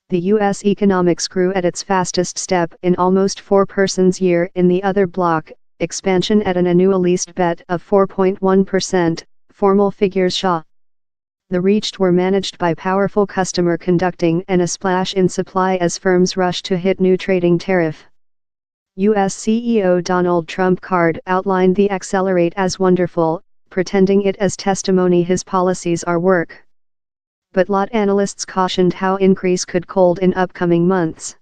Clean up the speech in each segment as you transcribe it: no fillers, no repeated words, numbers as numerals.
The U.S. economics grew at its fastest step in almost 4% year in the other bloc, expansion at an annualized bet of 4.1%, formal figures show. The reached were managed by powerful customer conducting and a splash in supply as firms rushed to hit new trading tariff. U.S. CEO Donald Trump card outlined the accelerate as wonderful, pretending it as testimony his policies are work. But lot analysts cautioned how increase could cold in upcoming months.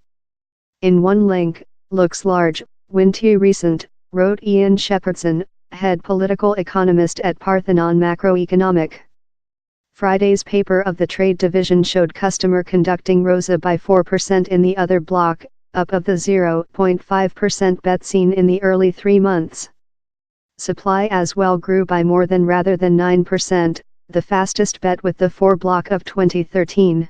In one link, looks large, when too recent, wrote Ian Shepherdson, head political economist at Parthenon Macroeconomic. Friday's paper of the trade division showed customer conducting rose by 4% in the other bloc, up of the 0.5% bet seen in the early 3 months. Supply as well grew by more than rather than 9%, the fastest bet with the 4 bloc of 2013.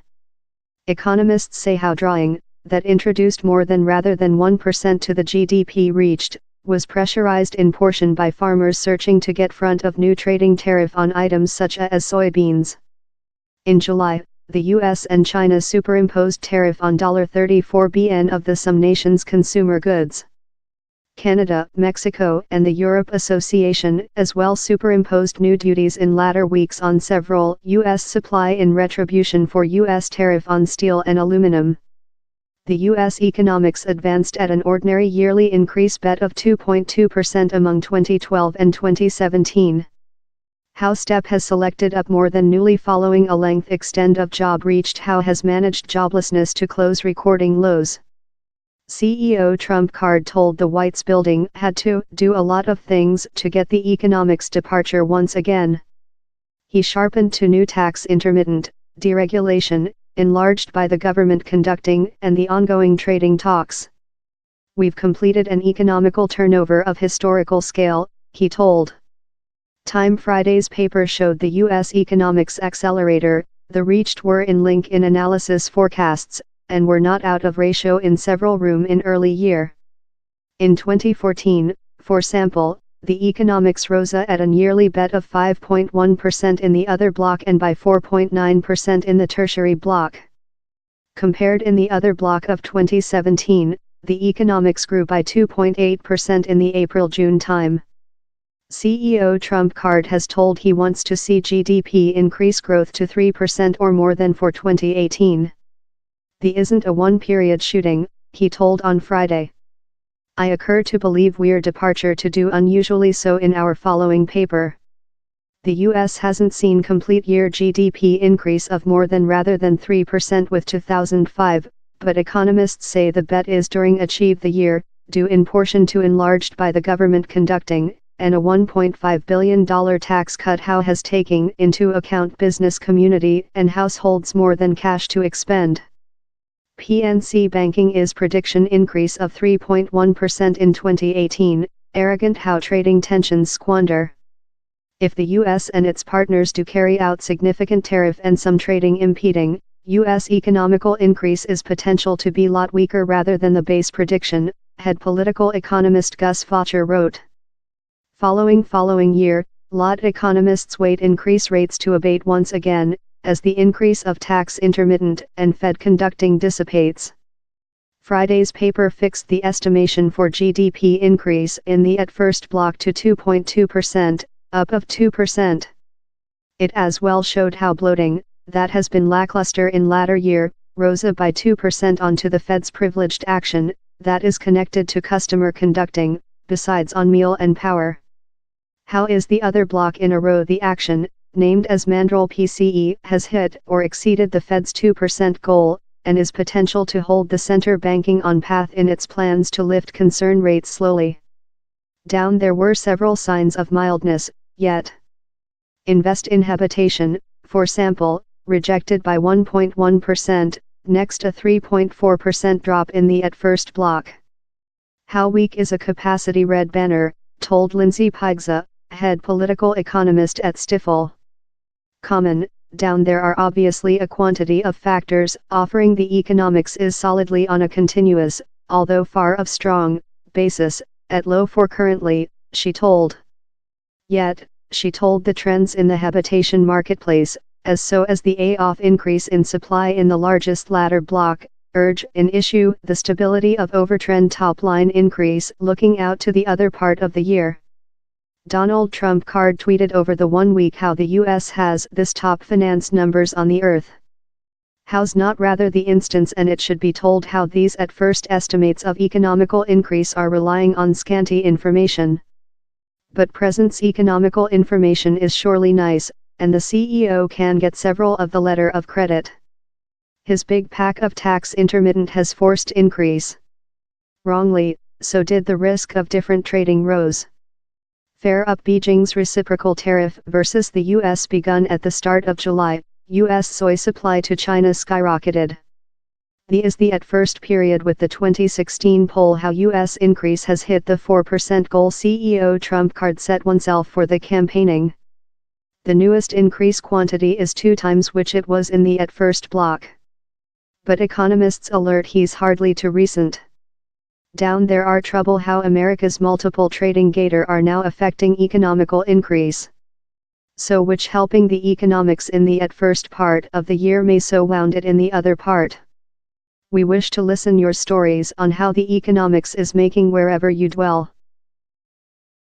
Economists say how drawing, that introduced more than rather than 1% to the GDP reached, was pressurized in portion by farmers searching to get front of new trading tariff on items such as soybeans. In July, the U.S. and China superimposed tariff on $34 billion of the some nations' consumer goods. Canada, Mexico and the Europe Association as well superimposed new duties in latter weeks on several U.S. supply in retribution for U.S. tariff on steel and aluminum. The U.S. economics advanced at an ordinary yearly increase bet of 2.2% among 2012 and 2017. How Step has selected up more than newly following a length extend of job reached. How has managed joblessness to close recording lows. CEO Trump card told the White's building had to do a lot of things to get the economics departure once again. He sharpened to new tax intermittent, deregulation, enlarged by the government conducting and the ongoing trading talks. We've completed an economical turnover of historical scale, he told. Time Friday's paper showed the U.S. economics accelerator, the reached were in link in analysis forecasts, and were not out of ratio in several room in early year. In 2014, for sample, the economics rose at a yearly bet of 5.1% in the other bloc and by 4.9% in the tertiary bloc. Compared in the other bloc of 2017, the economics grew by 2.8% in the April-June time. CEO Trump card has told he wants to see GDP increase growth to 3% or more than for 2018. The isn't a one-period shooting, he told on Friday. I occur to believe we're departure to do unusually so in our following paper. The U.S. hasn't seen complete year GDP increase of more than rather than 3% with 2005, but economists say the bet is during achieve the year, due in portion to enlarged by the government conducting, and a $1.5 billion tax cut. How has taking into account business community and households more than cash to expend. PNC Banking is prediction increase of 3.1% in 2018, arrogant how trading tensions squander. If the U.S. and its partners do carry out significant tariff and some trading impeding, U.S. economical increase is potential to be lot weaker rather than the base prediction, head political economist Gus Faucher wrote. Following year, lot economists wait increase rates to abate once again, as the increase of tax intermittent and Fed conducting dissipates. Friday's paper fixed the estimation for GDP increase in the at first block to 2.2%, up of 2%. It as well showed how bloating, that has been lackluster in latter year, rose by 2% onto the Fed's privileged action, that is connected to customer conducting, besides on meal and power. How is the other block in a row? The action, named as Mandrel PCE, has hit or exceeded the Fed's 2% goal, and is potential to hold the center banking on path in its plans to lift concern rates slowly. Down there were several signs of mildness, yet. Invest in habitation, for sample, rejected by 1.1%, next a 3.4% drop in the at first block. How weak is a capacity? Red banner, told Lindsay Pigza, head political economist at Stifel. Common, down there are obviously a quantity of factors offering the economics is solidly on a continuous, although far of strong, basis, at low for currently, she told. Yet, she told the trends in the habitation marketplace, as so as the A-off increase in supply in the largest ladder block, urge in issue the stability of overtrend top-line increase looking out to the other part of the year. Donald Trump card tweeted over the 1 week how the US has this top finance numbers on the earth. How's not rather the instance, and it should be told how these at first estimates of economical increase are relying on scanty information. But present's economical information is surely nice, and the CEO can get several of the letter of credit. His big pack of tax intermittent has forced increase. Wrongly, so did the risk of different trading rose. Fair up Beijing's reciprocal tariff versus the US begun at the start of July, US soy supply to China skyrocketed. The is the at first period with the 2016 poll how US increase has hit the 4% goal CEO Trump card set oneself for the campaigning. The newest increase quantity is 2 times which it was in the at first block. But economists alert he's hardly too recent. Down there are trouble how America's multiple trading gator are now affecting economical increase. So which helping the economics in the at first part of the year may so wound it in the other part. We wish to listen your stories on how the economics is making wherever you dwell.